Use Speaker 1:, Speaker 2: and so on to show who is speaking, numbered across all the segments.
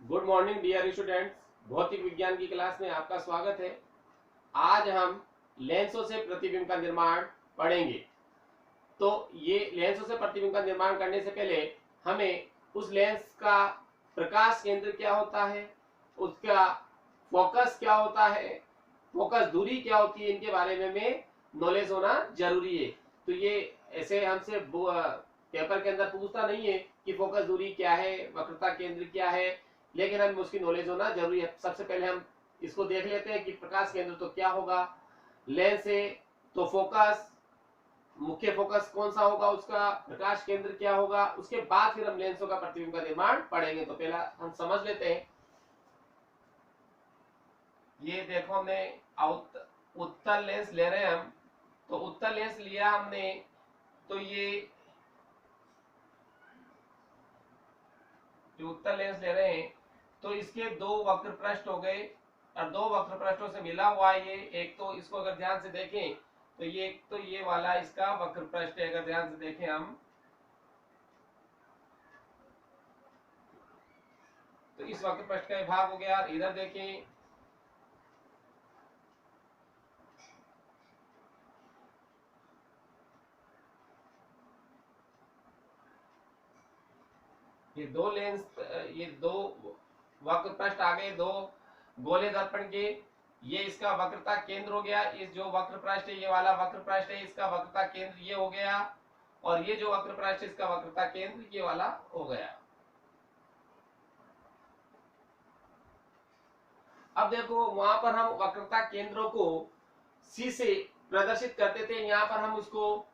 Speaker 1: Good morning dear students. भौतिक विज्ञान की क्लास में आपका स्वागत है। आज हम लेंसों से प्रतिबिंब का निर्माण पढ़ेंगे। तो ये लेंसों से प्रतिबिंब का निर्माण करने से पहले हमें उस लेंस का प्रकाश केंद्र क्या होता है, उसका फोकस क्या होता है, फोकस दूरी क्या होती है, इनके बारे में हमें नॉलेज होना जरूरी है। तो ये ऐसे हमसे पेपर के अंदर पूछता नहीं है कि फोकस दूरी क्या है, वक्रता केंद्र क्या है, लेकिन हमें उसकी नॉलेज होना जरूरी है। सबसे पहले हम इसको देख लेते हैं कि प्रकाश केंद्र तो क्या होगा, लेंस है तो फोकस, मुख्य फोकस कौन सा होगा, उसका प्रकाश केंद्र क्या होगा, उसके बाद फिर हम लेंसों का प्रतिबिंब का निर्माण पढ़ेंगे। तो पहला हम समझ लेते हैं। ये देखो हमने उत्तल लेंस ले रहे हैं हम, तो उत्तल लेंस लिया हमने, तो ये जो उत्तल लेंस ले रहे हैं तो इसके दो वक्र पृष्ठ हो गए और दो वक्र पृष्ठों से मिला हुआ ये एक, तो इसको अगर ध्यान से देखें तो ये तो ये वाला इसका वक्र पृष्ठ है। अगर ध्यान से देखें हम तो इस वक्र पृष्ठ का भाग हो गया। इधर देखें ये दो लेंस, ये दो वक्र पृष्ठ आ गए, दो गोले दर्पण के। ये इसका वक्रता केंद्र हो गया। इस जो वक्र पृष्ठ है, ये वाला वक्र पृष्ठ है, इसका वक्रता केंद्र ये हो गया, और ये जो वक्र पृष्ठ है इसका वक्रता केंद्र ये वाला हो गया। अब देखो वहां पर हम वक्रता केंद्रों को सी से प्रदर्शित करते थे, यहाँ पर हम उसको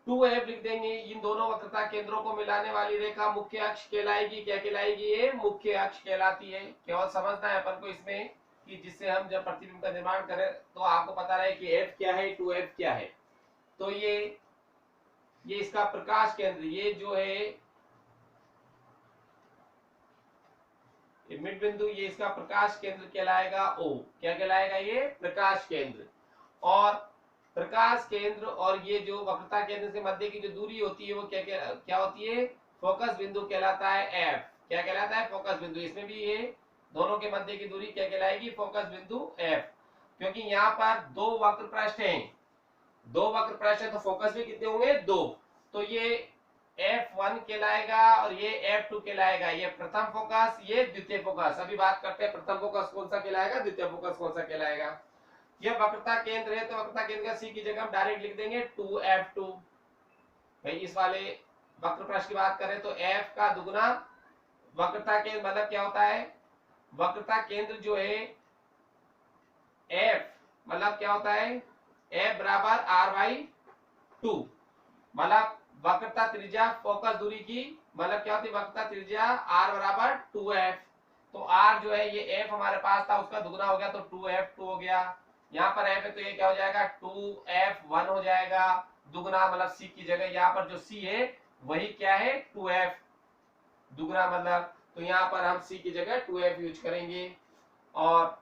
Speaker 1: 2f लिख देंगे। इन दोनों वक्रता केंद्रों को मिलाने वाली रेखा मुख्य अक्ष कहलाएगी। क्या कहलाएगी? ये मुख्य अक्ष कहलाती है। केवल समझना है अपन को इसमें कि जिससे हम जब प्रतिबिंब का निर्माण करें तो आपको पता रहे कि f क्या है, 2f क्या है। तो ये इसका प्रकाश केंद्र, ये जो है मिड बिंदु, ये इसका प्रकाश केंद्र कहलाएगा O। क्या कहलाएगा? ये प्रकाश केंद्र। और प्रकाश केंद्र और ये जो वक्रता केंद्र से मध्य की जो दूरी होती है वो क्या होती है? फोकस बिंदु कहलाता है F। क्या कहलाता है? फोकस बिंदु। इसमें भी ये दोनों के मध्य की दूरी क्या कहलाएगी? फोकस बिंदु F। क्योंकि यहाँ पर दो वक्र पृष्ठ हैं, दो वक्र पृष्ठ है तो फोकस भी कितने होंगे? दो। तो ये F1 कहलाएगा और ये F2 कहलाएगा। ये प्रथम फोकस, ये द्वितीय फोकस। अभी बात करते हैं प्रथम फोकस कौन सा कहलाएगा, द्वितीय फोकस कौन सा कहलाएगा। यह वक्रता केंद्र है तो वक्रता केंद्र का C की जगह हम डायरेक्ट लिख देंगे 2F2। भाई इस वाले वक्र पृष्ठ की बात करें तो F का दुगुना वक्रता केंद्र, मतलब क्या होता है? वक्रता केंद्र जो है F, मतलब क्या होता है? F बराबर R/2। मतलब वक्रता त्रिज्या फोकस दूरी की, मतलब क्या होती है? वक्रता त्रिज्या R बराबर 2f। तो R जो है ये f हमारे पास था, उसका दुगना हो गया तो 2f2 हो गया। यहाँ पर f है तो ये क्या हो जाएगा? 2f1 हो जाएगा। दुगना मतलब c की जगह यहाँ पर जो c है वही क्या है? 2f दुगना, मतलब तो यहाँ पर हम c की जगह 2f यूज करेंगे। और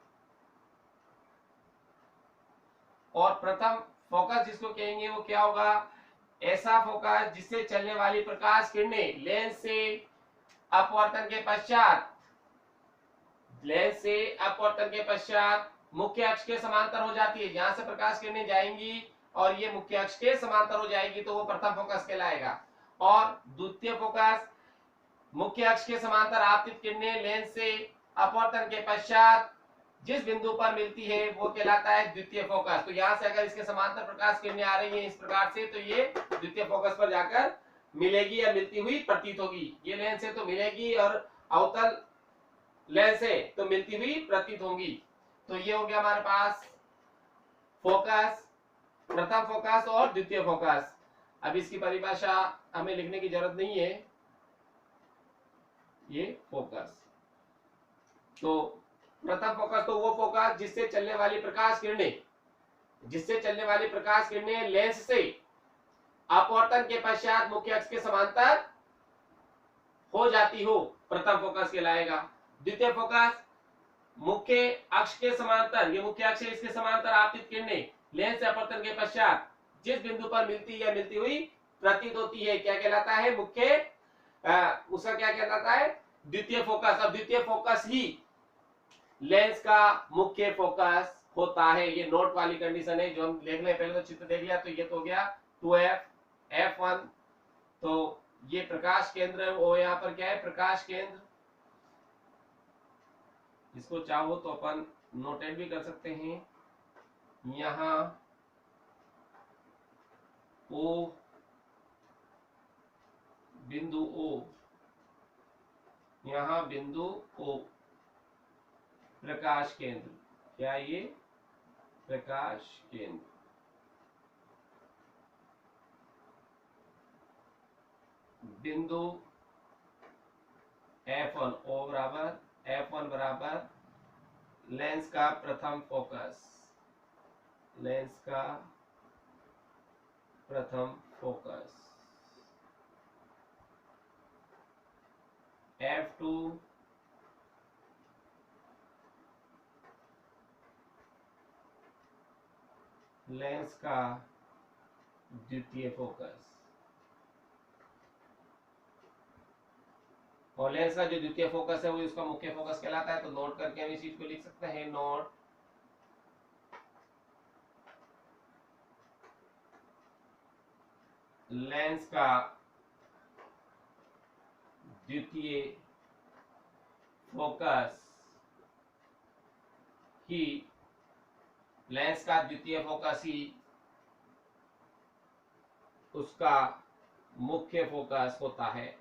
Speaker 1: प्रथम फोकस जिसको कहेंगे वो क्या होगा? ऐसा फोकस जिससे चलने वाली प्रकाश किरणें लेंस से अपवर्तन के पश्चात, लेंस से अपवर्तन के पश्चात मुख्य अक्ष के समांतर हो जाती है। जहां से प्रकाश किरणें जाएंगी और ये मुख्य अक्ष के समांतर हो जाएगी तो वो प्रथम फोकस कहलाएगा। और द्वितीय फोकस मुख्य अक्ष के समांतर आपतित किरणें लेंस से अपवर्तन के पश्चात जिस बिंदु पर मिलती है वो कहलाता है द्वितीय फोकस। तो यहां से अगर इसके समांतर प्रकाश किरणें आ रही हैं इस प्रकार से तो ये द्वितीय फोकस पर जाकर मिलेगी या मिलती हुई प्रतीत होगी। ये लेंस है तो मिलेगी और अवतल लेंस है तो मिलती हुई प्रतीत होंगी। तो ये हो गया हमारे पास फोकस, प्रथम फोकस और द्वितीय फोकस। अब इसकी परिभाषा हमें लिखने की जरूरत नहीं है। ये फोकस, तो प्रथम फोकस तो वो फोकस जिससे चलने वाली प्रकाश किरणें, जिससे चलने वाली प्रकाश किरणें लेंस से अपवर्तन के पश्चात मुख्य अक्ष के समांतर हो जाती हो, प्रथम फोकस कहलाएगा। द्वितीय फोकस मुख्य अक्ष के समांतर, ये मुख्य अक्ष है, इसके समांतर आपतित किरणें लेंस से अपवर्तन के पश्चात जिस बिंदु पर मिलती या मिलती हुई प्रतीत होती है क्या कहलाता है? मुख्य उसका क्या कहलाता है? द्वितीय फोकस। अब द्वितीय फोकस ही लेंस का मुख्य फोकस होता है। ये नोट वाली कंडीशन है जो हम देख ले, पहले तो चित्र देख लिया, तो ये तो हो गया 2f f1। तो ये प्रकाश केंद्र है, वो यहाँ पर क्या है, प्रकाश केंद्र। इसको चाहो तो अपन नोटेट भी कर सकते हैं। यहाँ O बिंदु O, यहाँ बिंदु O प्रकाश केंद्र। क्या ये प्रकाश केंद्र। बिंदु F1 O बराबर F1 बराबर लेंस का प्रथम फोकस, लेंस का प्रथम फोकस। F2 लेंस का द्वितीय फोकस। और लेंस का जो द्वितीय फोकस है वो उसका मुख्य फोकस कहलाता है। तो नोट करके हम इस चीज को लिख सकते हैं, नोट लेंस का द्वितीय फोकस ही, लेंस का द्वितीय फोकस ही उसका मुख्य फोकस होता है।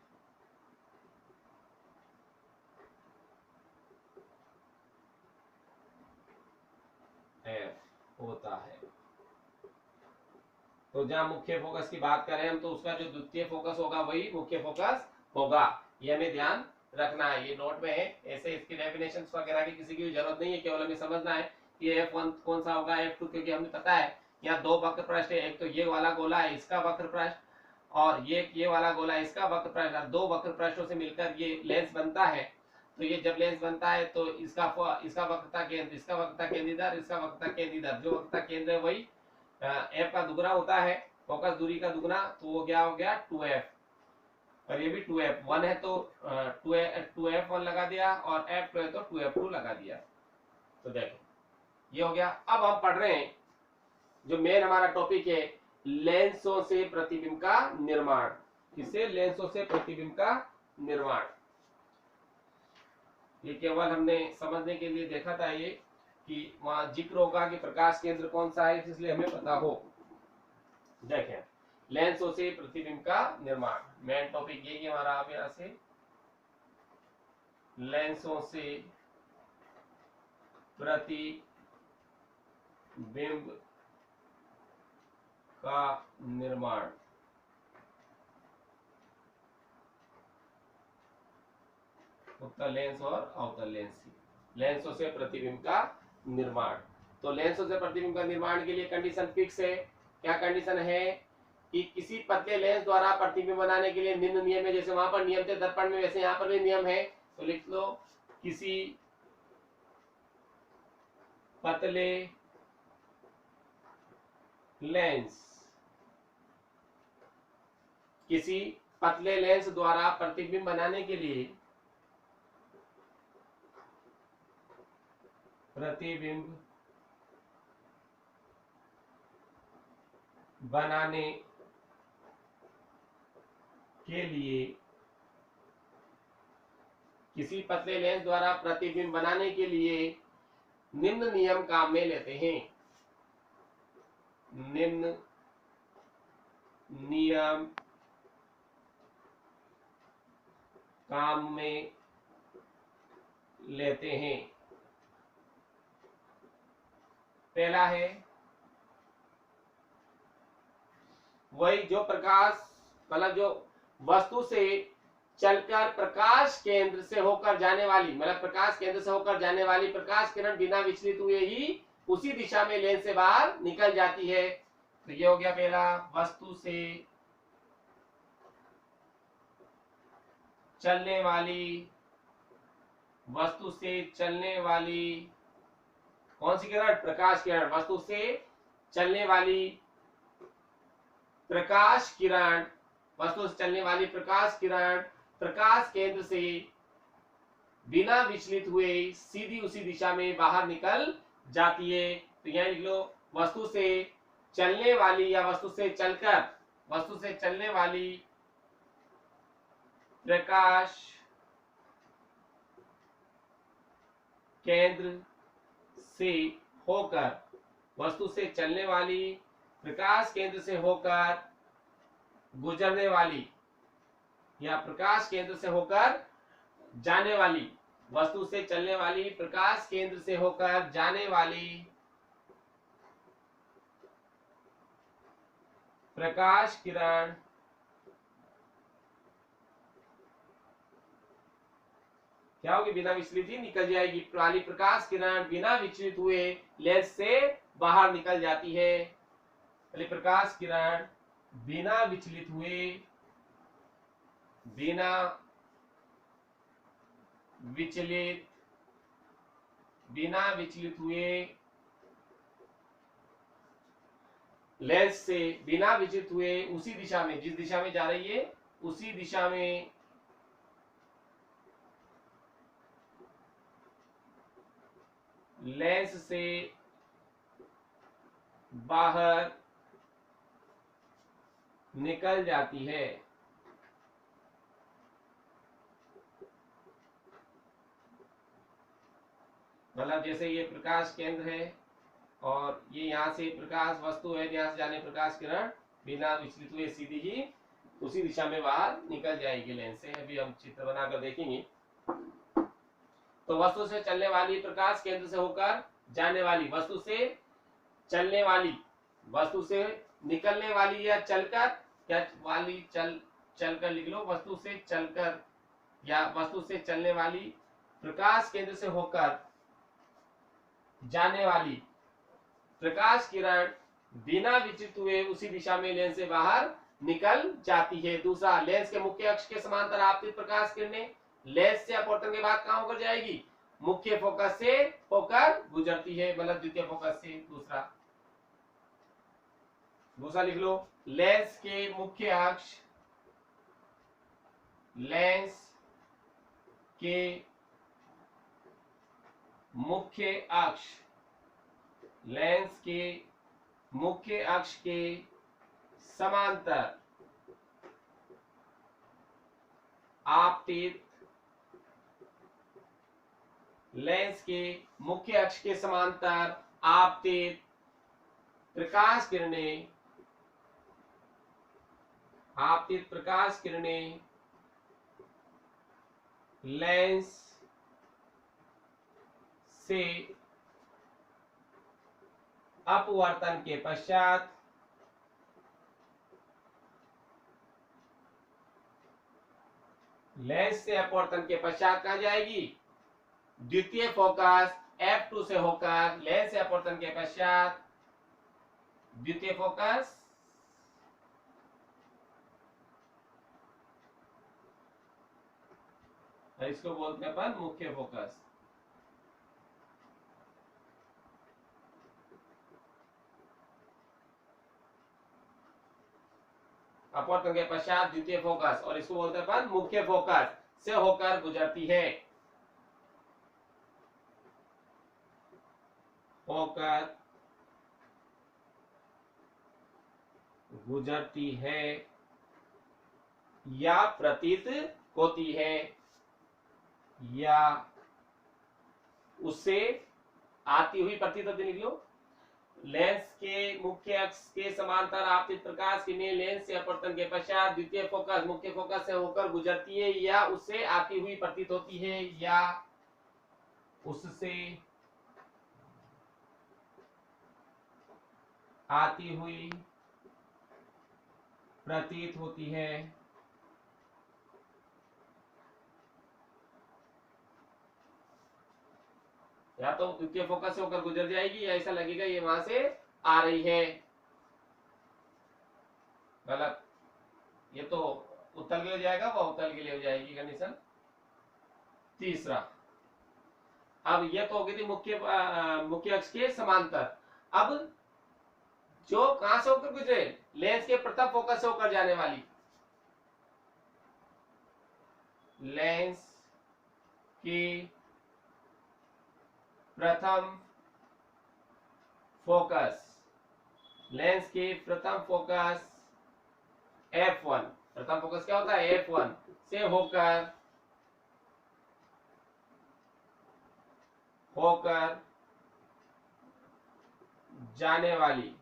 Speaker 1: F होता है। तो जहां मुख्य फोकस की बात करें हम, तो उसका जो द्वितीय फोकस होगा वही मुख्य फोकस होगा। ये हमें ध्यान रखना है, ये नोट में है। ऐसे इसकी डेफिनेशन वगैरह की किसी की जरूरत नहीं है, केवल हमें समझना है कि F1 कौन सा होगा, F2, क्योंकि हमें पता है यहाँ दो वक्र पृष्ठ है। एक तो ये वाला गोला है, इसका वक्र पृष्ठ, और ये वाला गोला है, इसका वक्र पृष्ठ। दो वक्र पृष्ठों से मिलकर ये लेंस बनता है। तो ये जब लेंस बनता है तो इसका वक्रता केंद्र, इसका वक्रता केंद्र इधर, इसका वक्रता केंद्र इधर। जो वक्रता केंद्र है वही F का दुगना होता है, फोकस दूरी का दुगना। तो वो क्या हो गया 2f, और ये भी 2f। 1 है तो 2f1 लगा दिया, और f2 है तो 2f2 लगा दिया। तो देखो ये हो गया। अब हम पढ़ रहे हैं जो मेन हमारा टॉपिक है, लेंसों से प्रतिबिंब का निर्माण। किसे? लेंसों से प्रतिबिंब का निर्माण। ये केवल हमने समझने के लिए देखा था ये, कि वहां जिक्र होगा कि प्रकाश केंद्र कौन सा है, इसलिए हमें पता हो। देखें, लेंसों से प्रतिबिंब का निर्माण, मेन टॉपिक ये हमारा। आप यहां से लेंसों से प्रतिबिंब का निर्माण। उत्तल लेंस और अवतल लेंस, लेंसों से प्रतिबिंब का निर्माण। तो लेंसों से प्रतिबिंब का निर्माण के लिए कंडीशन फिक्स है। क्या कंडीशन है? कि किसी पतले लेंस द्वारा प्रतिबिंब बनाने के लिए निम्न नियम है। जैसे वहां पर नियम थे दर्पण में, वैसे यहाँ पर भी नियम है। तो लिख लो, किसी पतले लेंस, किसी पतले लेंस द्वारा प्रतिबिंब बनाने के लिए, प्रतिबिंब बनाने के लिए, किसी पतले लेंस द्वारा प्रतिबिंब बनाने के लिए निम्न नियम काम में लेते हैं। निम्न नियम काम में लेते हैं। पहला है वही जो प्रकाश, मतलब जो वस्तु से चलकर प्रकाश केंद्र से होकर जाने वाली, मतलब प्रकाश केंद्र से होकर जाने वाली प्रकाश किरण बिना विचलित हुए ही उसी दिशा में लेंस से बाहर निकल जाती है। तो ये हो गया पहला, वस्तु से चलने वाली, वस्तु से चलने वाली कौन सी किरण? प्रकाश किरण। वस्तु से चलने वाली प्रकाश किरण, वस्तु से चलने वाली प्रकाश किरण प्रकाश केंद्र से बिना विचलित हुए सीधी उसी दिशा में बाहर निकल जाती है। तो यहां लिख लो, वस्तु से चलने वाली या वस्तु से चलने वाली प्रकाश केंद्र से होकर, वस्तु से चलने वाली प्रकाश केंद्र से होकर गुजरने वाली या प्रकाश केंद्र से होकर जाने वाली, वस्तु से चलने वाली प्रकाश केंद्र से होकर जाने वाली प्रकाश किरण क्या होगी, बिना विचलित ही निकल जाएगी। वाली प्रकाश किरण बिना विचलित हुए लेंस से बाहर निकल जाती है। वाली प्रकाश किरण बिना विचलित हुए लेंस से बिना विचलित हुए उसी दिशा में, जिस दिशा में जा रही है उसी दिशा में लेंस से बाहर निकल जाती है। मतलब जैसे ये प्रकाश केंद्र है और ये यहाँ से प्रकाश वस्तु है, यहाँ से जाने प्रकाश किरण बिना विचलित हुए सीधी ही उसी दिशा में बाहर निकल जाएगी लेंस से। अभी हम चित्र बनाकर देखेंगे। तो वस्तु से चलने वाली प्रकाश केंद्र से होकर जाने वाली, वस्तु से चलने वाली, वस्तु से निकलने वाली या चलकर, क्या वाली चलकर लिख लो, वस्तु से चलकर या वस्तु से चलने वाली प्रकाश केंद्र से होकर जाने वाली प्रकाश किरण बिना विचलित हुए उसी दिशा में लेंस से बाहर निकल जाती है। दूसरा, लेंस के मुख्य अक्ष के समांतर आपतित प्रकाश किरणें लेंस से अपवर्तन के बाद कहां होकर जाएगी, मुख्य फोकस से होकर गुजरती है, मतलब द्वितीय फोकस से। दूसरा लिख लो, लेंस के मुख्य अक्ष, लेंस के मुख्य अक्ष, लेंस के मुख्य अक्ष के समांतर आपतित, लेंस के मुख्य अक्ष के समांतर आपतित प्रकाश किरणें, आपतित प्रकाश किरणें लेंस से अपवर्तन के पश्चात लेंस से अपवर्तन के पश्चात कहां जाएगी, द्वितीय फोकस F2 से होकर, लेंस से अपवर्तन के पश्चात द्वितीय फोकस इसको बोलते हैं अपन मुख्य फोकस। अपवर्तन के पश्चात द्वितीय फोकस, और इसको बोलते हैं अपन मुख्य फोकस से होकर गुजरती है, होकर गुजरती है या प्रतीत होती है, या उससे आती हुई प्रतीत होती, लिख लो। लेंस के मुख्य अक्ष के समांतर आपतित प्रकाश किरणें लेंस से अपवर्तन के पश्चात द्वितीय फोकस, मुख्य फोकस से होकर गुजरती है या उससे आती हुई प्रतीत होती है, या उससे आती हुई प्रतीत होती है। या तो द्वितीय फोकस से होकर गुजर जाएगी या ऐसा लगेगा ये वहां से आ रही है। गलत, ये तो उत्तल के लिए जाएगा, वह उत्तल के लिए हो जाएगी कंडीशन। तीसरा, अब ये तो हो गई थी मुख्य अक्ष के समांतर। अब जो कहां से होकर गुजरे, लेंस के प्रथम फोकस से होकर जाने वाली, लेंस की प्रथम फोकस, लेंस की प्रथम फोकस F1, प्रथम फोकस क्या होता है F1 से होकर जाने वाली,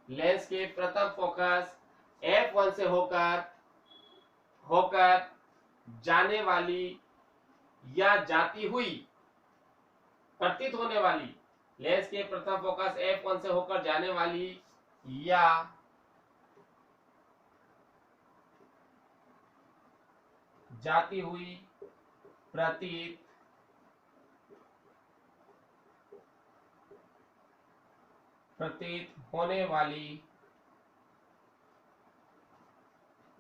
Speaker 1: लेंस की प्रथम फोकस F1 से होकर जाने वाली या जाती हुई प्रतीत होने वाली, लेंस के प्रथम फोकस F1 से होकर जाने वाली या जाती हुई प्रतीत होने वाली,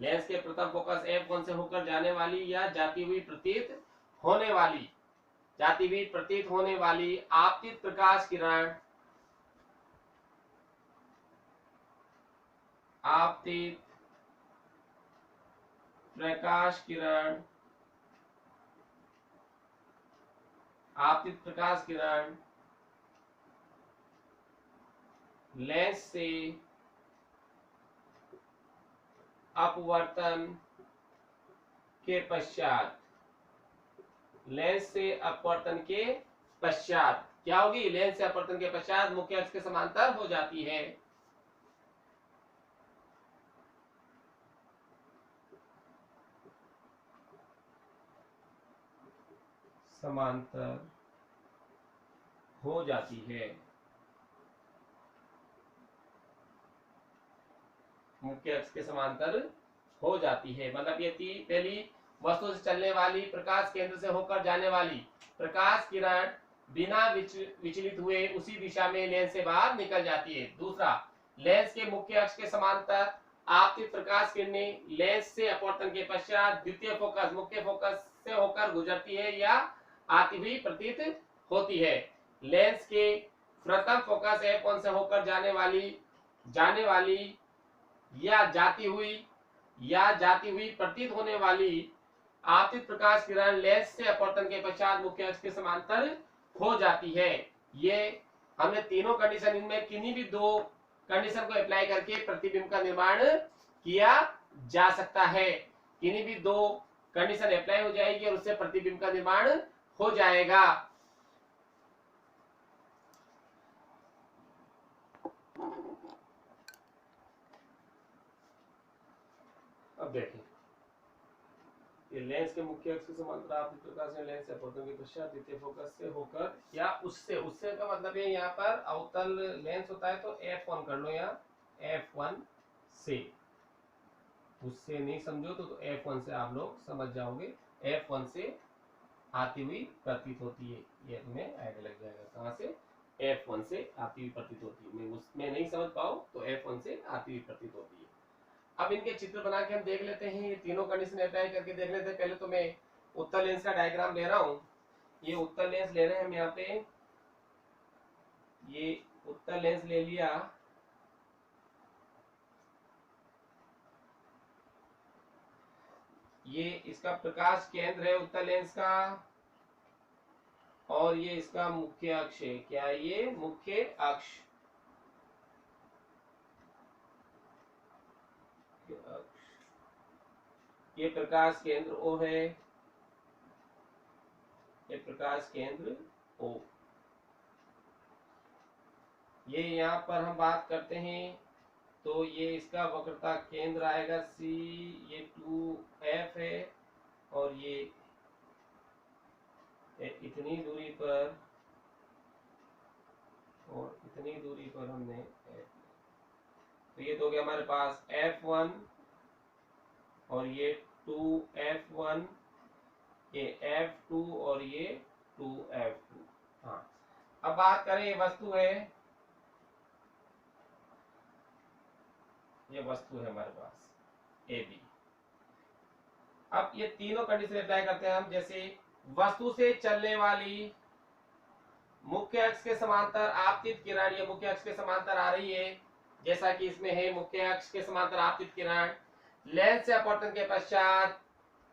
Speaker 1: लेंस के प्रथम फोकस F1 से होकर जाने वाली या जाती हुई प्रतीत होने वाली, जाती हुई प्रतीत होने वाली आपतित प्रकाश किरण, आपतित प्रकाश किरण, आपतित प्रकाश किरण लेंस से अपवर्तन के पश्चात, लेंस से अपवर्तन के पश्चात क्या होगी, लेंस से अपवर्तन के पश्चात मुख्य अक्ष के समांतर हो जाती है। समांतर हो जाती है, मुख्य अक्ष के समांतर हो जाती है। मतलब ये थी पहली, वस्तु से चलने वाली, प्रकाश केंद्र से होकर जाने वाली प्रकाश किरण बिना विचलित हुए उसी दिशा में लेंस से बाहर निकल जाती है। दूसरा, लेंस के मुख्य अक्ष के समांतर आपतित प्रकाश किरणें लेंस से अपवर्तन के पश्चात द्वितीय फोकस, मुख्य फोकस से होकर गुजरती है या आती हुई प्रतीत होती है। लेंस के प्रथम फोकस F1 से होकर जाने वाली या जाती हुई प्रतीत होने वाली आपतित प्रकाश किरण लेंस से अपवर्तन के पश्चात मुख्य अक्ष के समांतर हो जाती है। ये हमने तीनों कंडीशन, इनमें किन्हीं भी दो कंडीशन को अप्लाई करके प्रतिबिंब का निर्माण किया जा सकता है। किन्हीं भी दो कंडीशन अप्लाई हो जाएगी और उससे प्रतिबिंब का निर्माण हो जाएगा। अब देखें, ये लेंस के मुख्य अक्ष के समांतर आपतित प्रकाश में लेंस से अपवर्तन के पश्चात द्वितीय फोकस से होकर या उससे का मतलब है यहाँ पर अवतल लेंस होता है तो F1 कर लो, यहाँ F1 से, उससे नहीं समझो तो F1 से आप लोग समझ जाओगे। F1 से आती हुई प्रतीत होती है, ये तुम्हें आइडिया लग जाएगा कहाँ से F1 से आती हुई प्रतीत होती है। मैं उसमें नहीं समझ पाऊँ तो F1 से आती हुई प्रतीत होती है। अब इनके चित्र बना के हम देख लेते हैं, ये तीनों कंडीशन अप्लाई करके देख लेते हैं। पहले तो मैं उत्तल लेंस का डायग्राम ले रहा हूँ। ये उत्तल लेंस ले रहे हैं हम यहाँ पे, ये उत्तल लेंस ले लिया, ये इसका प्रकाश केंद्र है उत्तल लेंस का, और ये इसका मुख्य अक्ष है। क्या ये मुख्य अक्ष, ये प्रकाश केंद्र O है, ये प्रकाश केंद्र O। ये यहाँ पर हम बात करते हैं तो ये इसका वक्रता केंद्र आएगा C, ये 2F है, और ये इतनी दूरी पर और इतनी दूरी पर हमने F, तो ये तो गया हमारे पास F1 और ये 2F1, ये F2 और ये 2F2। हाँ, अब बात करें, ये वस्तु है, ये वस्तु है हमारे पास AB। अब ये तीनों कंडीशन अप्लाई करते हैं हम। जैसे वस्तु से चलने वाली मुख्य अक्ष के समांतर आपतित किरण, ये मुख्य अक्ष के समांतर आ रही है, जैसा कि इसमें है मुख्य अक्ष के समांतर आपतित किरण लेंस से अपवर्तन के पश्चात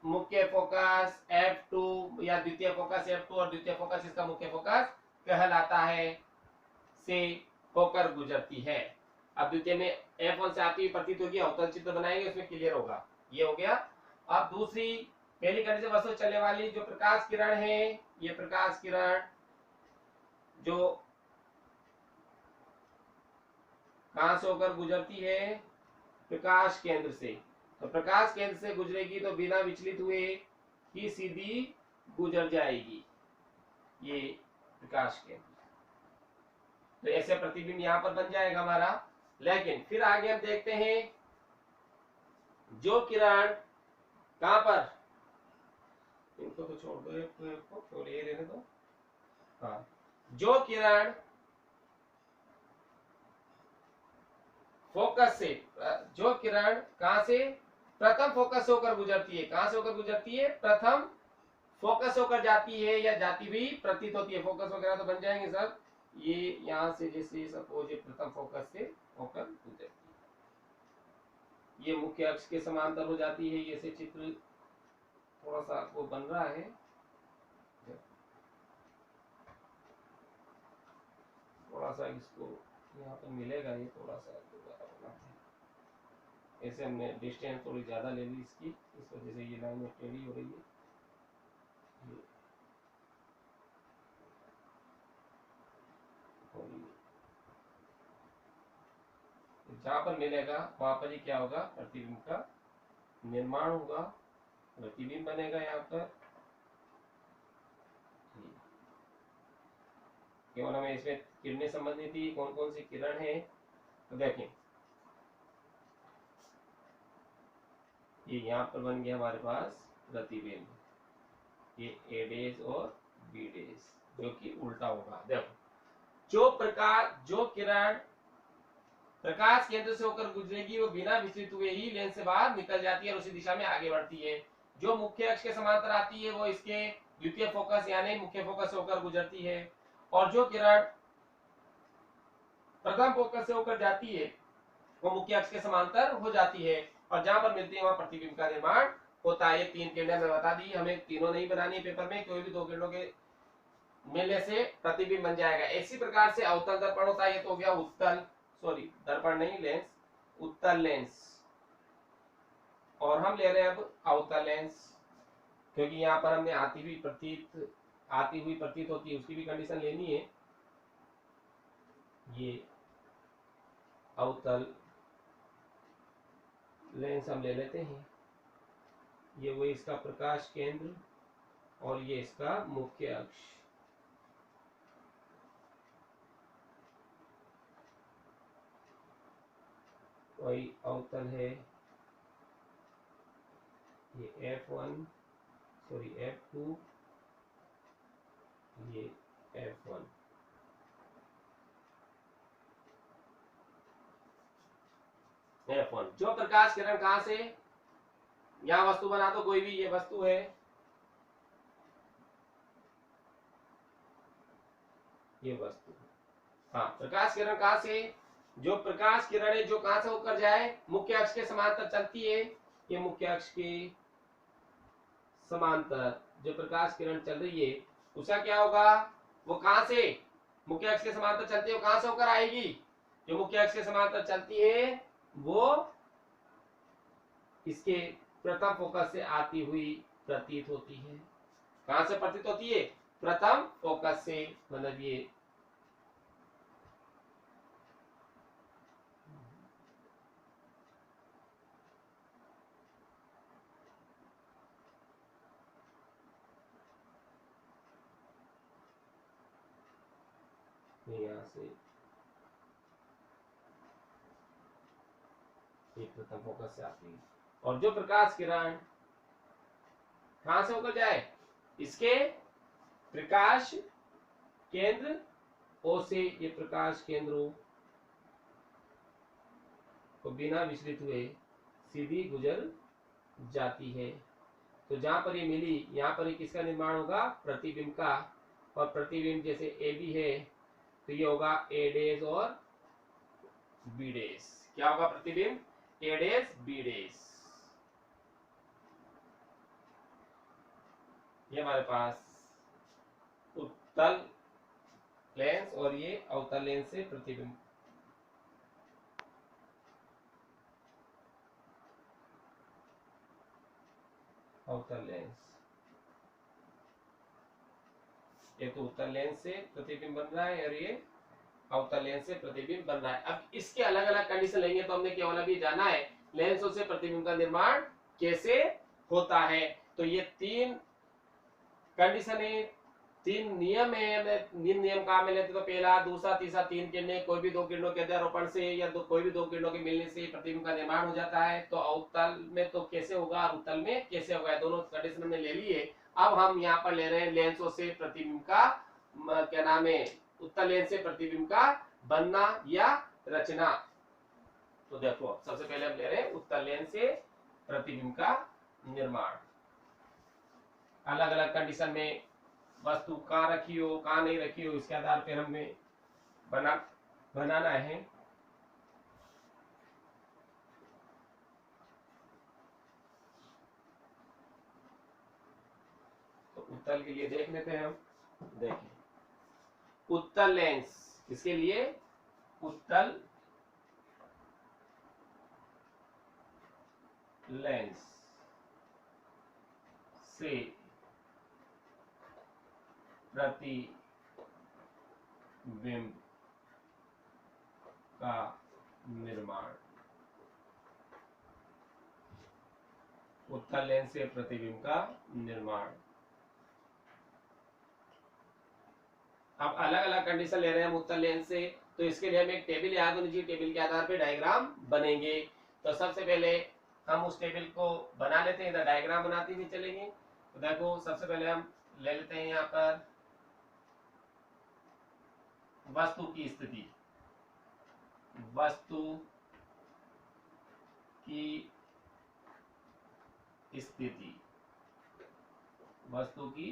Speaker 1: मुख्य फोकस F2 या द्वितीय फोकस F2 और द्वितीय फोकस इसका मुख्य फोकस कहलाता है, से होकर गुजरती है। अब द्वितीय में F1 से आती हुई प्रतीत होगी, अवतल चित्र बनाएंगे, उसमें क्लियर होगा। ये हो गया। अब दूसरी पहली कंडीशन, वस्तु चलने वाली जो प्रकाश किरण है, ये प्रकाश किरण जो कहां से होकर गुजरती है, प्रकाश केंद्र से। तो प्रकाश केंद्र से गुजरेगी तो बिना विचलित हुए ही सीधी गुजर जाएगी ये प्रकाश केंद्र। तो ऐसे प्रतिबिंब यहां पर बन जाएगा हमारा। लेकिन फिर आगे हम देखते हैं, जो किरण कहां पर, इनको तो छोड़ दो, एक ये रहने दो। हाँ, जो किरण फोकस से, जो किरण कहां से, प्रथम फोकस होकर गुजरती है, कहां से होकर गुजरती है, प्रथम फोकस होकर जाती है या जाती हुई प्रतीत होती है। फोकस वगैरह तो बन जाएंगे सब, ये यहां से जैसे सपोज ये प्रथम फोकस से होकर गुजरती है, ये मुख्य अक्ष के समांतर हो जाती है। ये से चित्र थोड़ा सा वो बन रहा है, थोड़ा सा इसको यहाँ पर मिलेगा, ये थोड़ा सा दोबारा बनाते हैं। ऐसे हमने डिस्टेंस थोड़ी ज्यादा ले ली इसकी, इस वजह से ये लाइन टेढ़ी हो रही है। जहां पर मिलेगा वहां पर ही क्या होगा, प्रतिबिंब का निर्माण होगा, प्रतिबिंब बनेगा यहाँ पर। केवल हमें इसमें किरणें संबंधित थी, कौन कौन सी किरण है, तो देखें ये यहाँ पर बन गया हमारे पास प्रतिबिंब, ये ए डेज और बी डेज, जो कि उल्टा होगा। देखो, जो किरण प्रकाश केंद्र से होकर गुजरेगी वो बिना विचलित हुए ही लेंस से बाहर निकल जाती है और उसी दिशा में आगे बढ़ती है। जो मुख्य अक्ष के समांतर आती है वो इसके द्वितीय फोकस यानी मुख्य फोकस से होकर गुजरती है, और जो किरण प्रथम फोकस से होकर जाती है वो मुख्य अक्ष के समांतर हो जाती है, और जहां पर मिलती है वहां प्रतिबिंब का निर्माण होता है। ये तीन किरणें मैं बता दी, हमें तीनों नहीं बनानी है पेपर में, कोई भी दो किरणों के मिलने से प्रतिबिंब बन जाएगा। इसी प्रकार से अवतल दर्पण होता है, ये तो हो गया उत्तल, सॉरी दर्पण नहीं लेंस, उत्तल लेंस, और हम ले रहे हैं अब अवतल लेंस, क्योंकि यहाँ पर हमने आती हुई प्रतीत होती है उसकी भी कंडीशन लेनी है। ये अवतल लेंस हम ले लेते हैं, ये वो इसका प्रकाश केंद्र और ये इसका मुख्य अक्ष। वही अवतल है, ये F1 सॉरी F2, ये F1। F1 जो प्रकाश किरण कहां से, यहां वस्तु बना दो कोई भी, ये वस्तु है, ये वस्तु, हाँ प्रकाश किरण कहां से, जो प्रकाश किरण है जो कहां से होकर जाए, मुख्य अक्ष के समांतर चलती है, ये मुख्य अक्ष के समांतर जो प्रकाश किरण चल रही है उसका क्या होगा, वो कहां से मुख्य अक्ष के समांतर चलती है, वो कहां से होकर आएगी, जो मुख्य अक्ष के समांतर चलती है वो इसके प्रथम फोकस से आती हुई प्रतीत होती है। कहां से प्रतीत होती है, प्रथम फोकस से, मतलब ये यहाँ से एक प्रथम फोकस से आती है, और जो प्रकाश किरण कहां से होकर जाए, इसके प्रकाश केंद्र ओ से ये प्रकाश केंद्रों को बिना विचलित हुए सीधी गुजर जाती है। तो जहां पर ये मिली यहाँ पर किसका निर्माण होगा, प्रतिबिंब का, और प्रतिबिंब जैसे ए बी है तो ये होगा ए डेज और बी डेज। क्या होगा प्रतिबिंब, ए डेज बी डेज। ये हमारे पास उत्तल लेंस और ये अवतल लेंस से प्रतिबिंब। अवतल लेंस, ये तो उत्तल लेंस से प्रतिबिंब बन रहा है और ये अवतल लेंस से प्रतिबिंब बन रहा है। अब इसके अलग अलग कंडीशन लेंगे तो हमने केवल अभी जाना है लेंसों से प्रतिबिंब का निर्माण कैसे होता है। तो ये तीन कंडीशन है, तीन नियम है। तीन नियम कहाँ में लेते तो पहला, दूसरा, तीसरा, तीन किरणें कोई भी दो किरणों के अध्यारोपण से या कोई भी दो किरणों के मिलने से प्रतिबिंब का निर्माण हो जाता है। तो अवतल में तो कैसे होगा और उत्तल में कैसे होगा, दोनों कंडीशन हमने ले ली है। अब हम यहाँ पर ले रहे हैं लेंसों से प्रतिबिंब का क्या नाम है, उत्तल लेंस से प्रतिबिंब का बनना या रचना। तो देखो सबसे पहले हम ले रहे हैं उत्तल लेंस से प्रतिबिंब का निर्माण। अलग अलग कंडीशन में वस्तु कहाँ रखी हो कहाँ नहीं रखी हो इसके आधार पर हमें बनाना है। तो उत्तल के लिए देख लेते हैं हम। देखें उत्तल लेंस, इसके लिए उत्तल लेंस से प्रतिबिंब का निर्माण। उत्तल लेंस से प्रतिबिंब का निर्माण। अब अलग अलग कंडीशन ले रहे हैं हम उत्तल लेंस से, तो इसके लिए हम एक टेबल याद होनी चाहिए, टेबल के आधार पे डायग्राम बनेंगे। तो सबसे पहले हम उस टेबल को बना लेते हैं, इधर डायग्राम बनाते हुए चलेंगे। तो देखो सबसे पहले हम ले लेते हैं यहाँ पर वस्तु की स्थिति, वस्तु की स्थिति, वस्तु की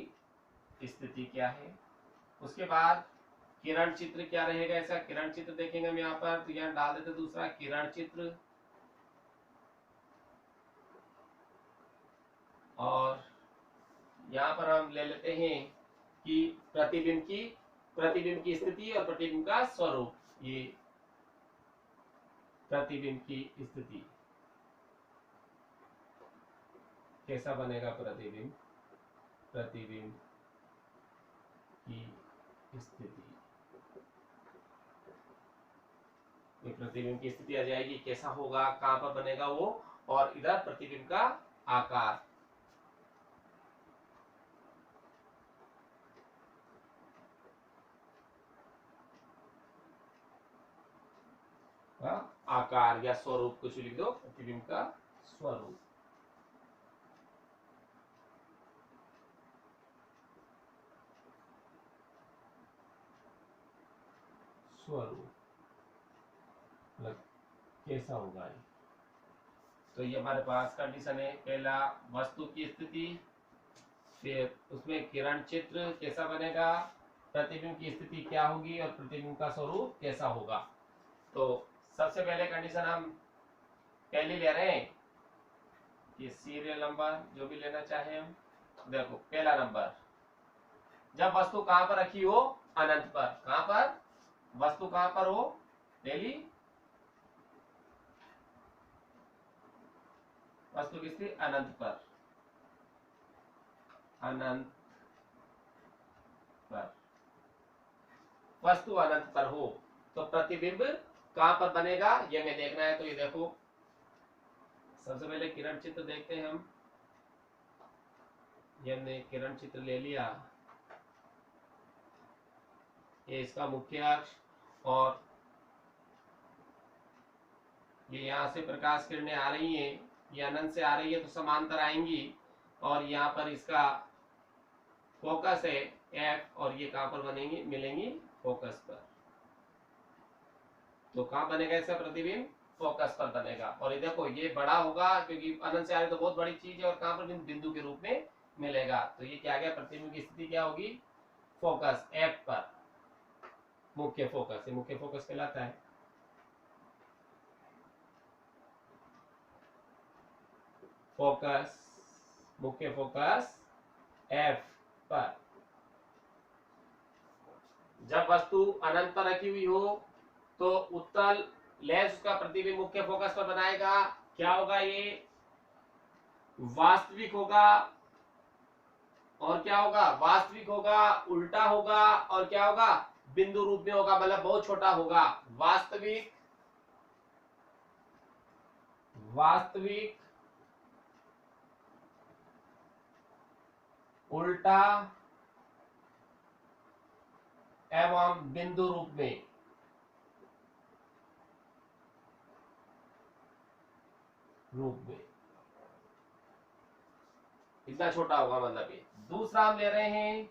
Speaker 1: स्थिति क्या है। उसके बाद किरण चित्र क्या रहेगा, ऐसा किरण चित्र देखेंगे हम यहाँ पर। तो यहाँ डाल देते दूसरा किरण चित्र, और यहाँ पर हम ले लेते हैं कि प्रतिबिंब की स्थिति और प्रतिबिंब का स्वरूप। ये प्रतिबिंब की स्थिति कैसा बनेगा, प्रतिबिंब की स्थिति, ये प्रतिबिंब की स्थिति आ जाएगी, कैसा होगा, कहां पर बनेगा वो, और इधर प्रतिबिंब का आकार। आकार या स्वरूप कुछ लिख दो, प्रतिबिंब का स्वरूप। स्वरूप कैसा होगा। तो ये हमारे पास कंडीशन है, पहला वस्तु की स्थिति, फिर उसमें किरण चित्र कैसा बनेगा, प्रतिबिंब की स्थिति क्या होगी और प्रतिबिंब का स्वरूप कैसा होगा। तो सबसे पहले कंडीशन हम पहली ले रहे हैं, ये सीरियल नंबर जो भी लेना चाहे हम। देखो पहला नंबर, जब वस्तु कहां पर रखी हो, अनंत पर। कहां पर, वस्तु कहां पर हो, डेली वस्तु की स्थिति अनंत पर, अनंत पर वस्तु अनंत पर हो तो प्रतिबिंब कहां पर बनेगा ये हमें देखना है। तो ये देखो सबसे पहले किरण चित्र देखते हैं हम। ये हमने किरण चित्र ले लिया, ये इसका मुख्य अक्ष, और ये यहाँ से प्रकाश किरणें आ रही हैं, ये अनंत से आ रही है तो समांतर आएंगी, और यहाँ पर इसका फोकस है एफ, और ये कहां पर बनेंगी, मिलेंगी फोकस पर। तो कहां बनेगा इसका प्रतिबिंब, फोकस पर बनेगा। और ये देखो ये बड़ा होगा क्योंकि अनंत से आ रही तो बहुत बड़ी चीज है, और कहां पर, बिंदु के रूप में मिलेगा। तो ये क्या गया, प्रतिबिंब की स्थिति क्या होगी, फोकस एफ पर, मुख्य फोकस, ये मुख्य फोकस कहलाता है। फोकस, मुख्य फोकस एफ पर। जब वस्तु अनंत पर रखी हुई हो तो उत्तल लेंस उसका प्रतिबिंब मुख्य फोकस पर बनाएगा। क्या होगा ये? वास्तविक होगा। और क्या होगा? वास्तविक होगा, उल्टा होगा, और क्या होगा? बिंदु रूप में होगा, मतलब बहुत छोटा होगा। वास्तविक, वास्तविक, उल्टा एवं बिंदु रूप में। इतना छोटा होगा, मतलब ये। दूसरा हम ले रहे हैं,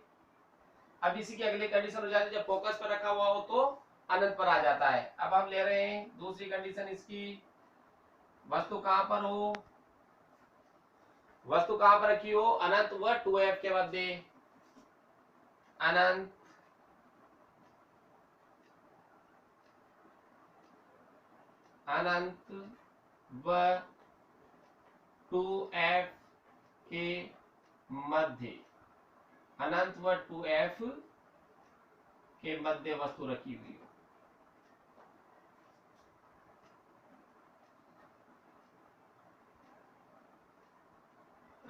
Speaker 1: अब इसी की अगली कंडीशन हो जाती है, जब फोकस पर रखा हुआ हो तो अनंत पर आ जाता है। अब हम ले रहे हैं दूसरी कंडीशन इसकी, वस्तु कहां पर हो, वस्तु कहां पर रखी हो? अनंत व 2f के मध्य। अनंत अनंत व 2f के मध्य। अनंत व 2f के मध्य वस्तु रखी हुई हो।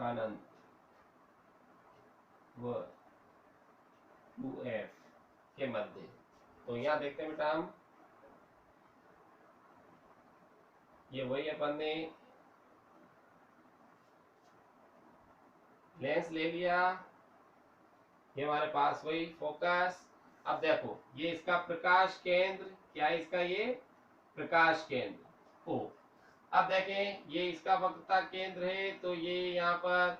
Speaker 1: अनंत व 2f के मध्य। तो यहां देखते हैं बेटा, हम ये वही अपन ने लेंस ले लिया, ये हमारे पास वही फोकस। अब देखो, ये इसका प्रकाश केंद्र, क्या है इसका? ये प्रकाश केंद्र ओ। अब देखें, ये इसका वक्रता केंद्र है, तो ये यहाँ पर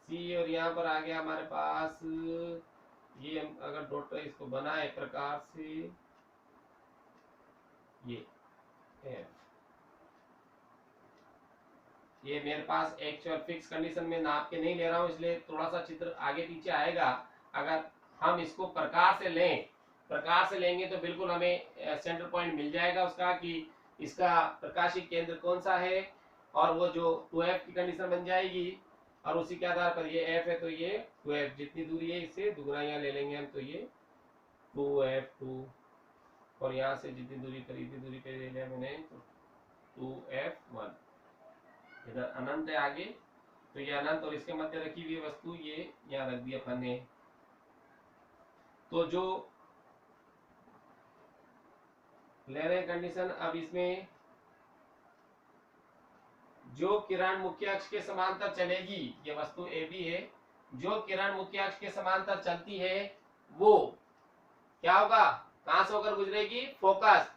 Speaker 1: सी, और यहाँ पर आ गया हमारे पास ये। हम अगर डॉट इसको बनाए प्रकार से, ये F, ये मेरे पास एक्चुअल फिक्स कंडीशन में नाप के नहीं ले रहा हूं, इसलिए थोड़ा सा चित्र आगे पीछे आएगा। अगर हम इसको प्रकार से लें, प्रकार से लेंगे तो बिल्कुल हमें सेंटर पॉइंट मिल जाएगा उसका, कि इसका प्रकाशीय केंद्र कौन सा है, और वो जो 2f की कंडीशन बन जाएगी। और उसी के आधार पर ये f है, तो ये 2f, जितनी दूरी है इससे दुगना यहाँ ले लेंगे हम, तो ये 2f2, और यहाँ से जितनी दूरी पर, इतनी दूरी पे ले लिया मैंने, तो 2f1। इधर अनंत है आगे, तो ये अनंत और इसके मध्य रखी हुई वस्तु ये यहाँ रख दी अपन ने। तो जो ले रहे कंडीशन, अब इसमें जो किरण मुख्य अक्ष के समांतर चलेगी, ये वस्तु ए बी है, जो किरण मुख्य अक्ष के समांतर चलती है वो क्या होगा? कहां से होकर गुजरेगी? फोकस,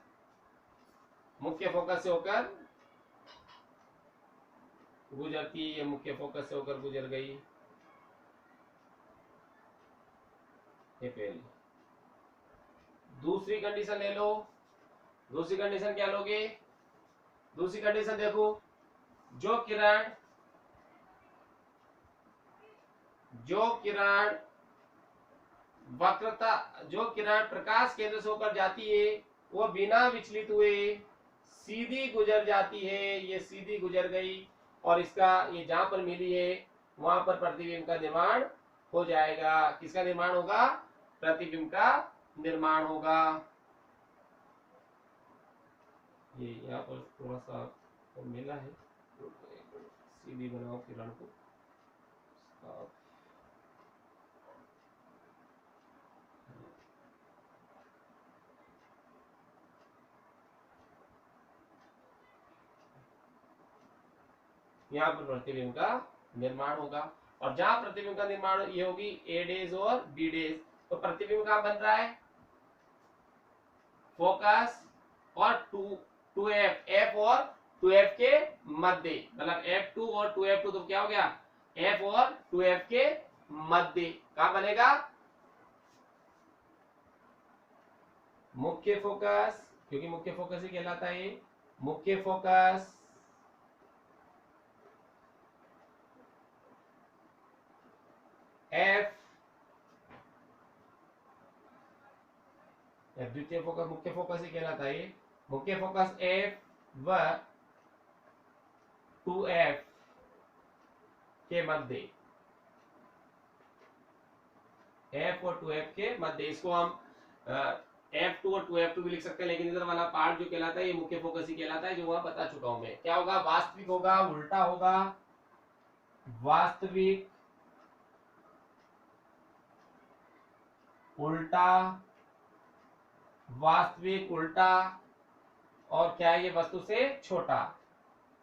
Speaker 1: मुख्य फोकस से होकर गुजरती है, ये मुख्य फोकस से होकर गुजर गई। ये पहली। दूसरी कंडीशन ले लो। दूसरी कंडीशन क्या लोगे? दूसरी कंडीशन देखो, जो किरण वक्रता, जो किरण प्रकाश केंद्र से होकर जाती है वो बिना विचलित हुए सीधी गुजर जाती है। ये सीधी गुजर गई, और इसका ये जहां पर मिली है वहां पर प्रतिबिंब का निर्माण हो जाएगा। किसका निर्माण होगा? प्रतिबिंब का निर्माण होगा। ये यहाँ पर थोड़ा सा तो मिला है, सीधी बनाओ किरण को। यहाँ पर प्रतिबिंब का निर्माण होगा, और जहां प्रतिबिंब का निर्माण ये होगी ए डेज और बी डेज, तो प्रतिबिंब कहां बन रहा है? फोकस और 2f, f और 2f के मध्य, मतलब f2 और 2f2, तो क्या हो गया? f और 2f के मध्य। कहां बनेगा? मुख्य फोकस, क्योंकि मुख्य फोकस ही कहलाता है। मुख्य फोकस f, द्वितीय फोकस मुख्य फोकस ही कहलाता है। मुख्य फोकस f व 2f के मध्य। एफ और 2f के मध्य। इसको हम f2 और 2f2 भी लिख सकते हैं, लेकिन इधर वाला पार्ट जो कहलाता है ये मुख्य फोकस ही कहलाता है, जो वहां बता चुका हूं मैं। क्या होगा, वास्तविक होगा, उल्टा होगा, वास्तविक, उल्टा, वास्तविक, उल्टा, और क्या है ये, वस्तु से छोटा।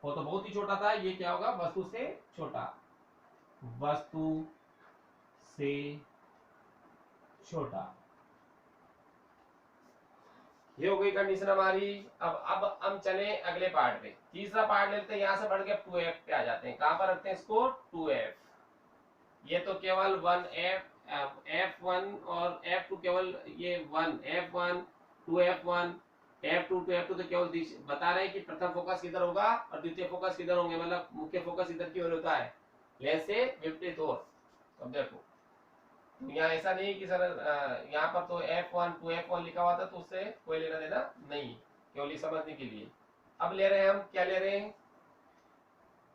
Speaker 1: वो तो बहुत ही छोटा था, ये क्या होगा, वस्तु से छोटा, वस्तु से छोटा। ये हो गई कंडीशन हमारी। अब हम चले अगले पार्ट पे, तीसरा पार्ट लेते हैं, यहां से बढ़ के 2f पे आ जाते हैं। कहां पर रखते हैं इसको, 2f। ये तो केवल 1f, f1 और f2 केवल ये 1, f1 2f1 f2 2f2 तो केवल बता रहे हैं कि प्रथम फोकस किधर होगा और द्वितीय फोकस किधर होंगे, मतलब मुख्य फोकस इधर की ओर होता है, लेंस से विपरीत ओर। अब देखो यहाँ ऐसा नहीं कि सर यहाँ पर तो f1 2f1 लिखा हुआ था तो उससे कोई लेना देना नहीं, केवल ये समझने के लिए। अब ले रहे हैं हम, क्या ले रहे हैं,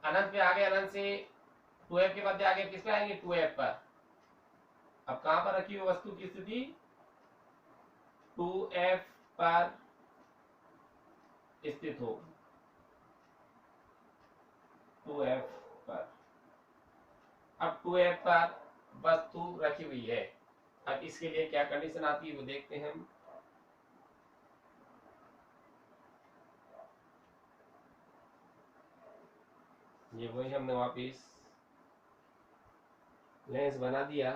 Speaker 1: अनंत पे आगे, अनंत से 2f के मध्य आगे किस पे आएंगे, 2f पर। अब कहां पर रखी हुई वस्तु की स्थिति, 2f पर स्थित हो, 2f पर। अब 2f पर वस्तु रखी हुई है। अब इसके लिए क्या कंडीशन आती है वो देखते हैं हम। ये वही हमने वापिस लेंस बना दिया,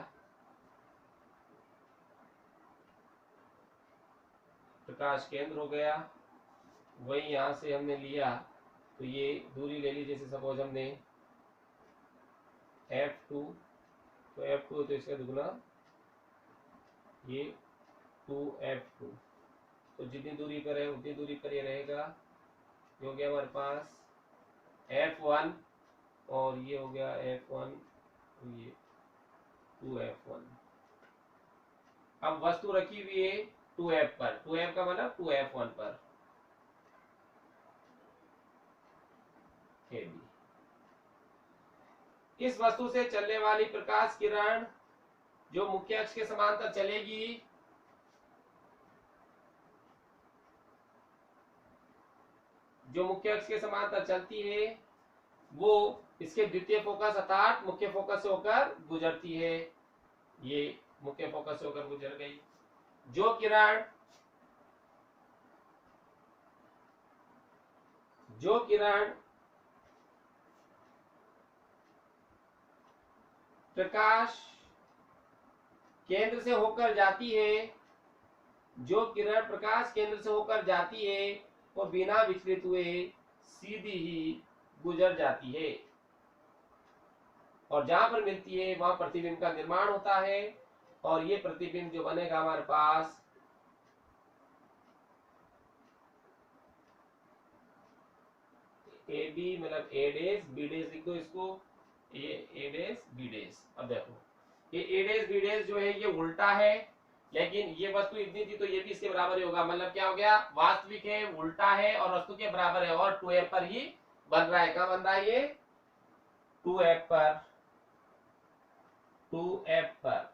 Speaker 1: प्रकाश केंद्र हो गया, वही यहां से हमने लिया तो ये दूरी ले ली, जैसे सपोज हमने f2, तो f2 तो इसका दुगना, ये 2f2, तो जितनी दूरी पर है उतनी दूरी पर ये रहेगा। ये हो गया हमारे पास f1 और ये हो गया f1, ये 2f1। अब वस्तु रखी हुई है 2f पर, 2f का मतलब 2f1 पर। इस वस्तु से चलने वाली प्रकाश किरण जो मुख्य अक्ष के समांतर चलेगी, जो मुख्य अक्ष के समांतर चलती है, वो इसके द्वितीय फोकस अर्थात मुख्य फोकस से होकर गुजरती है। ये मुख्य फोकस से होकर गुजर गई। जो किरण प्रकाश केंद्र से होकर जाती है, जो किरण प्रकाश केंद्र से होकर जाती है वो बिना विचलित हुए सीधी ही गुजर जाती है, और जहां पर मिलती है वहां प्रतिबिंब का निर्माण होता है। और ये प्रतिबिंब जो बनेगा हमारे पास, ए बी मतलब ए डेस बी डेस लिख दो इसको, ए डेस बी डेस। अब देखो ये ए डेस बी डेस जो है ये उल्टा है, लेकिन ये वस्तु इतनी थी तो ये भी इसके बराबर ही होगा। मतलब क्या हो गया, वास्तविक है, उल्टा है और वस्तु के बराबर है, और 2f पर ही बन रहा है। क्या बन रहा है ये, 2f पर, 2f पर।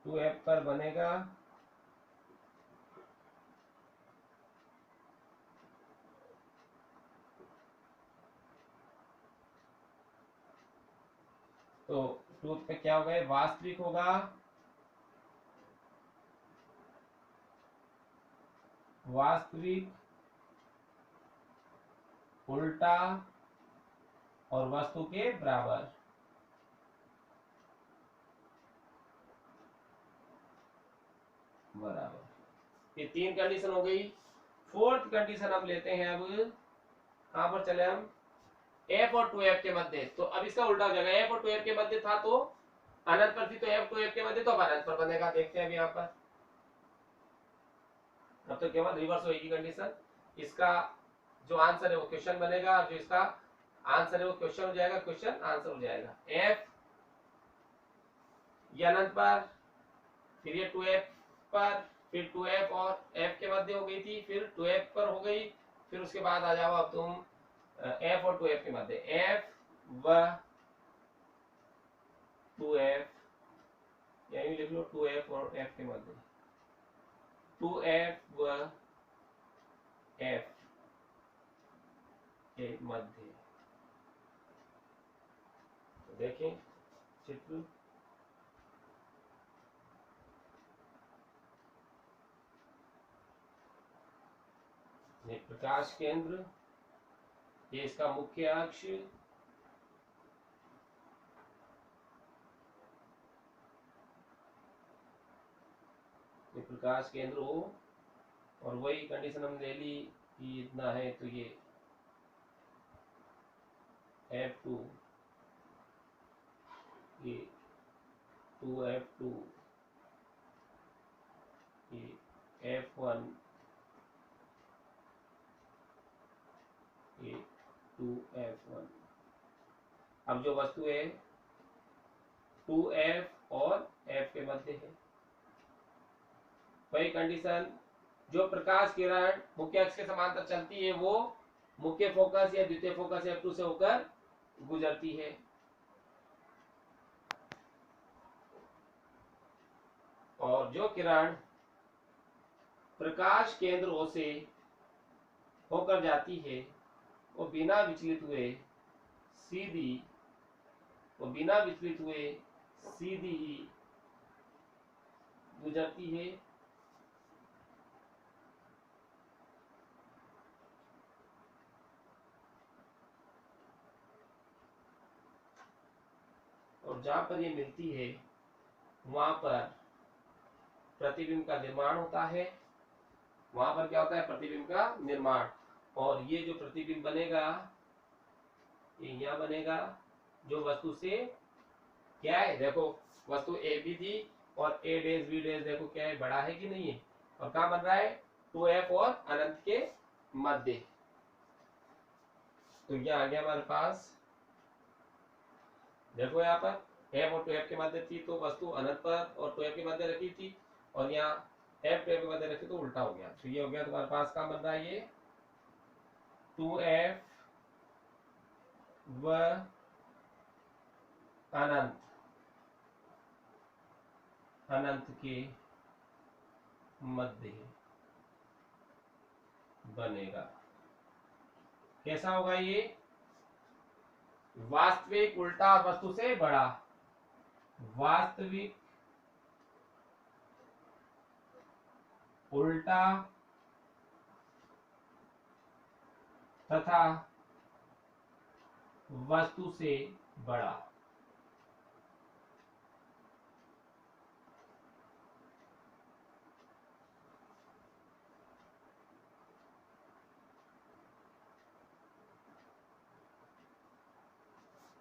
Speaker 1: टू एफ पर बनेगा, तो टूथ पे क्या होगा, वास्तविक होगा, वास्तविक, उल्टा और वस्तु के बराबर। बराबर, ये 3 कंडीशन हो गई। 4th कंडीशन हम लेते हैं। अब कहां पर चले हम, f और 2f के मध्य। तो अब इसका उल्टा हो जाएगा, f और 2f के मध्य था तो अनंत पर थी, तो f 2f के मध्य तो अब अनंत पर बनेगा। देखते हैं अभी यहाँ पर, अब तो केवल रिवर्स होगी कंडीशन। इसका जो आंसर है वो क्वेश्चन बनेगा, जो इसका आंसर है वो क्वेश्चन हो जाएगा, क्वेश्चन आंसर हो जाएगा। f ये अनंत पर, फिर ये 2f पर, फिर 2f और f के मध्य हो गई थी, फिर 2f पर हो गई, फिर उसके बाद आ जाओ अब तुम एफ और 2f के मध्य, एफ व 2f, यही लिख लो 2f और f के मध्य, 2f व f के मध्य। तो देखें चित्र, प्रकाश केंद्र, ये इसका मुख्य अक्ष, ये प्रकाश केंद्र हो, और वही कंडीशन हम ले ली कि इतना है, तो ये F2, ये 2F2, ये F1, ये 2F1। अब जो वस्तु है 2F और F के मध्य है, वही कंडीशन, जो प्रकाश किरण मुख्य अक्ष के समांतर चलती है वो मुख्य फोकस या द्वितीय फोकस F2 से होकर गुजरती है। और जो किरण प्रकाश केंद्र O से होकर जाती है वो बिना विचलित हुए सीधी ही गुजरती है। और जहां पर ये मिलती है वहां पर प्रतिबिंब का निर्माण होता है, वहां पर क्या होता है, प्रतिबिंब का निर्माण। और ये जो प्रतिबिंब बनेगा ये यहाँ बनेगा, जो वस्तु से क्या है, देखो वस्तु ए बी थी और ए डेज बी डेज, देखो क्या है, बड़ा है कि नहीं है, और कहाँ बन रहा है 2F और अनंत के मध्य। तो ये आ गया हमारे पास, देखो यहाँ पर F और 2F के मध्य थी तो वस्तु अनंत पर और 2F के मध्य रखी थी, और यहाँ F 2F के मध्य रखी तो उल्टा हो गया। तो ये हो गया तुम्हारे पास, कहाँ बन रहा है ये 2F व अनंत के मध्य बनेगा। कैसा होगा ये, वास्तविक उल्टा वस्तु से बड़ा, वास्तविक उल्टा तथा वस्तु से बड़ा।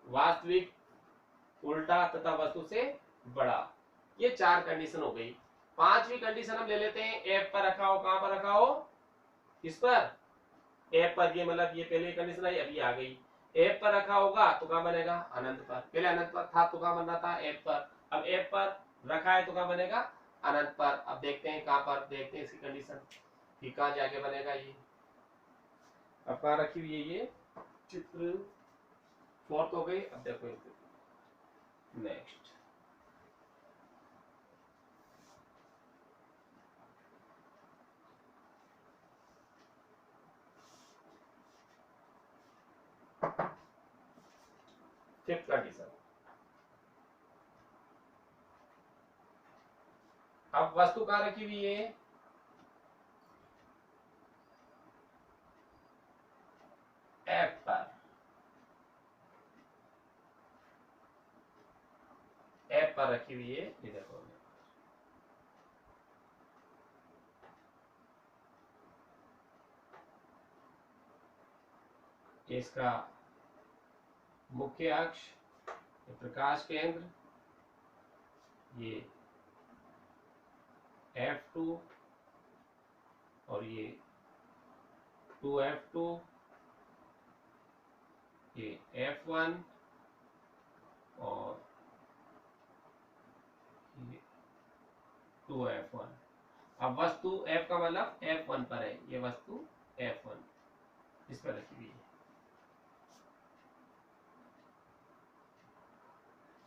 Speaker 1: वास्तविक उल्टा तथा वस्तु से बड़ा, ये 4 कंडीशन हो गई। 5वीं कंडीशन हम ले लेते हैं, F पर रखा हो, कहां पर रखा हो, किस पर, F पर, ये मतलब ये पहले कंडीशन आई अभी आ गई। F पर रखा होगा तो कहां बनेगा, अनंत पर, पहले अनंत पर था तो कहां बन रहा था, F पर, अब F पर रखा है तो कहां बनेगा, अनंत पर। अब देखते हैं कहां पर, देखते हैं इसकी कंडीशन कि कहां जाके बनेगा ये। अब कहां रखी हुई है ये, चित्र 4 हो गई। अब देखो नेक्स्ट, फिफ्थ कंडीशन। अब वस्तु कहां रखी हुई है, F पर, F पर रखी हुई है, ये देखो इसका मुख्य अक्ष, प्रकाश केंद्र, ये F2 और ये 2F2, ये F1 और ये 2F1। अब वस्तु F का मतलब F1 पर है, ये वस्तु F1, इस पर रखी हुई है।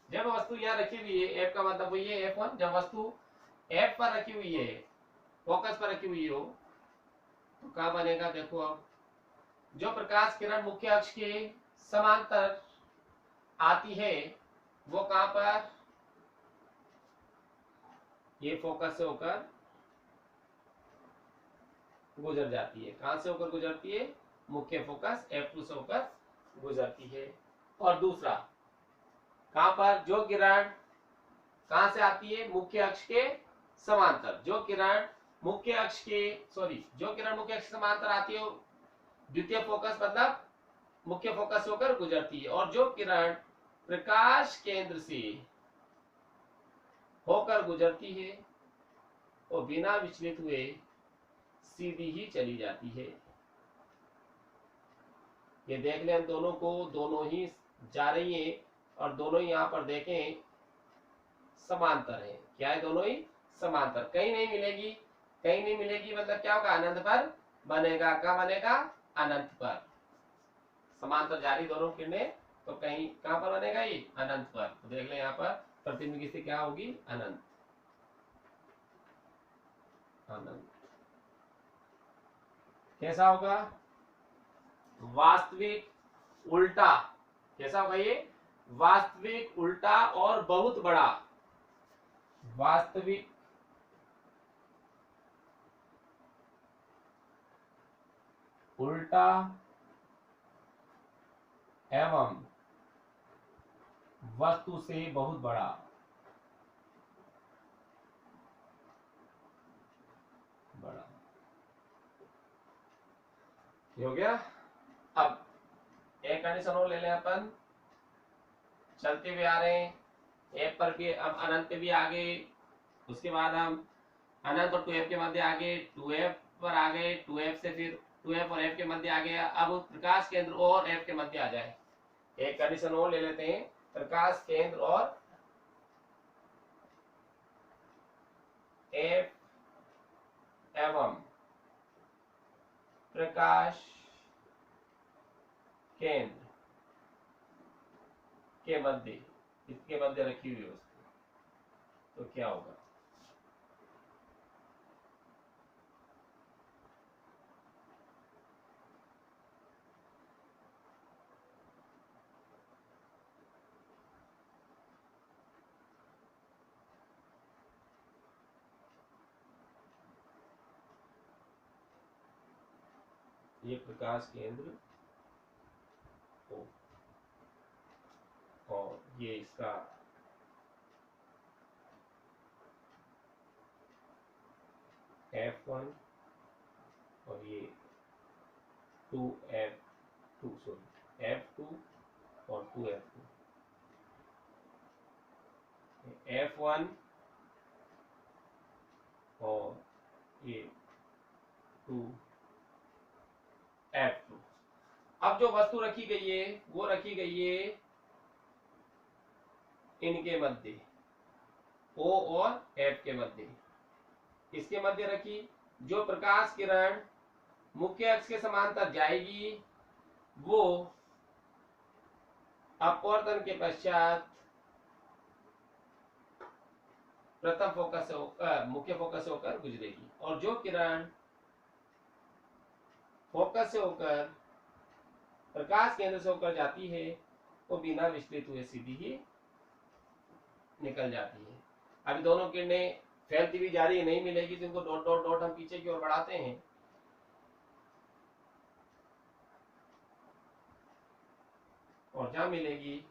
Speaker 1: जब वस्तु यहाँ रखी हुई है, एफ का मतलब वही है F1, जब वस्तु एफ पर रखी हुई है, फोकस पर रखी हुई हो, तो क्या बनेगा देखो। अब जो प्रकाश किरण मुख्य अक्ष के समांतर आती है वो कहां पर, ये फोकस से होकर गुजर जाती है। कहां से होकर गुजरती है, मुख्य फोकस F2 से होकर गुजरती है। और दूसरा कहां पर, जो किरण कहां से आती है, मुख्य अक्ष के समांतर, जो किरण मुख्य अक्ष के जो किरण मुख्य अक्ष समांतर आती है द्वितीय फोकस मतलब मुख्य फोकस से होकर गुजरती है। और जो किरण प्रकाश केंद्र से होकर गुजरती है वो बिना विचलित हुए सीधी ही चली जाती है। ये देख लें हम दोनों को, दोनों ही जा रही है और दोनों ही यहाँ पर देखें समांतर है। क्या है, दोनों ही समांतर, कहीं नहीं मिलेगी। कहीं नहीं मिलेगी मतलब क्या होगा, अनंत पर बनेगा। क्या बनेगा, अनंत पर। समांतर जारी दोनों किरणें, तो कहीं कहां पर बनेगा, ये अनंत पर। तो देख लें यहाँ पर प्रतिबिंब से क्या होगी, अनंत। अनंत कैसा होगा, वास्तविक उल्टा। कैसा होगा ये, वास्तविक उल्टा और बहुत बड़ा। वास्तविक उल्टा एवं वस्तु से बहुत बड़ा। हो गया। अब एक कंडीशन और ले लें अपन, चलते हुए आ रहे हैं, एफ पर भी, अब अनंत पे भी आ गए। उसके बाद हम अनंत और 2f के मध्य आ गए, 2f पर आ गए, 2f से फिर 2f और f के मध्य आ गया। अब प्रकाश केंद्र और f के मध्य आ जाए। एक कंडीशन और ले लेते हैं, प्रकाश केंद्र और f एवं प्रकाश केंद्र के मध्य, इसके मध्य रखी हुई वस्तु, तो क्या होगा। ये प्रकाश केंद्र O और ये इसका F1 और ये 2F2 F2 और 2F2, F1 और ये 2F2। अब जो वस्तु रखी गई है वो रखी गई है इनके मध्य, O और F के मध्य। इसके मध्य रखी, जो प्रकाश किरण मुख्य अक्ष के समांतर जाएगी वो अपवर्तन के पश्चात प्रथम फोकस से होकर, मुख्य फोकस से होकर गुजरेगी। और जो किरण फोकस से होकर प्रकाश केंद्र से होकर जाती है वो बिना विचलित हुए सीधी ही निकल जाती है। अभी दोनों किरणें फैलती भी जा रही है, नहीं मिलेगी तो इनको डॉट डॉट डॉट हम पीछे की ओर बढ़ाते हैं। और जहां मिलेगी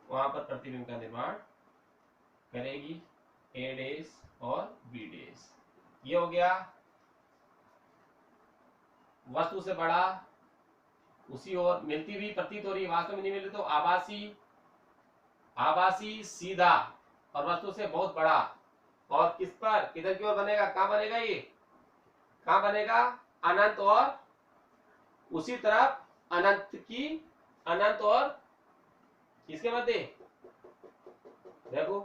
Speaker 1: वहां पर प्रतिबिंब का निर्माण करेगी, A डैश और B डैश। ये हो गया वस्तु से बड़ा, उसी ओर मिलती हुई प्रतीत हो रही, वास्तव में नहीं मिलती, तो आभासी सीधा और वस्तु से बहुत बड़ा। और किस पर, किधर की ओर बनेगा, कहां बनेगा, ये कहां बनेगा, अनंत और उसी तरफ अनंत और किसके मध्य, देखो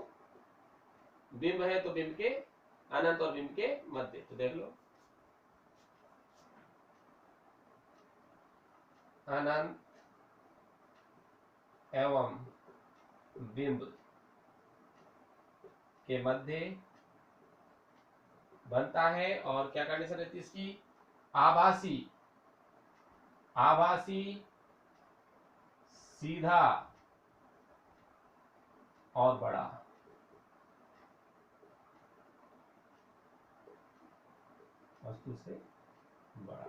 Speaker 1: बिंब है तो बिंब के, अनंत और बिंब के मध्य। तो देख लो अनंत एवं बिंब के मध्य बनता है। और क्या कंडीशन रहती है इसकी? आभासी, आभासी, सीधा और बड़ा। वस्तु से बड़ा,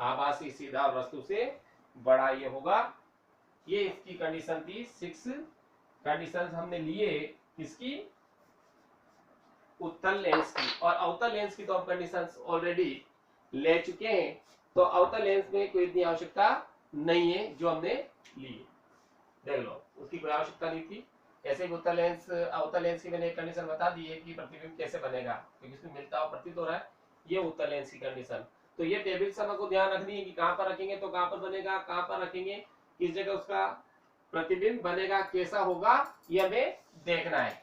Speaker 1: आभासी, सीधा और वस्तु से बड़ा, ये होगा। ये इसकी कंडीशन थी। 6 कंडीशंस हमने लिए किसकी? उत्तल लेंस की। और अवतल लेंस की तो हम कंडीशंस ऑलरेडी ले चुके हैं, तो अवतल लेंस में कोई इतनी आवश्यकता नहीं है जो हमने ली। देख लो, उसकी कोई आवश्यकता नहीं थी। ऐसे ही उत्तल लेंस, अवतल लेंस की मैंने एक कंडीशन बता दी है कि प्रतिबिंब कैसे बनेगा, क्योंकि इसमें मिलता हुआ प्रतीत हो रहा है। ये उत्तल लेंस की कंडीशन। तो ये टेबल समय को ध्यान रखनी है कि कहां पर रखेंगे तो कहां पर बनेगा, कहां पर रखेंगे किस जगह उसका प्रतिबिंब बनेगा, कैसा होगा, ये हमें देखना है।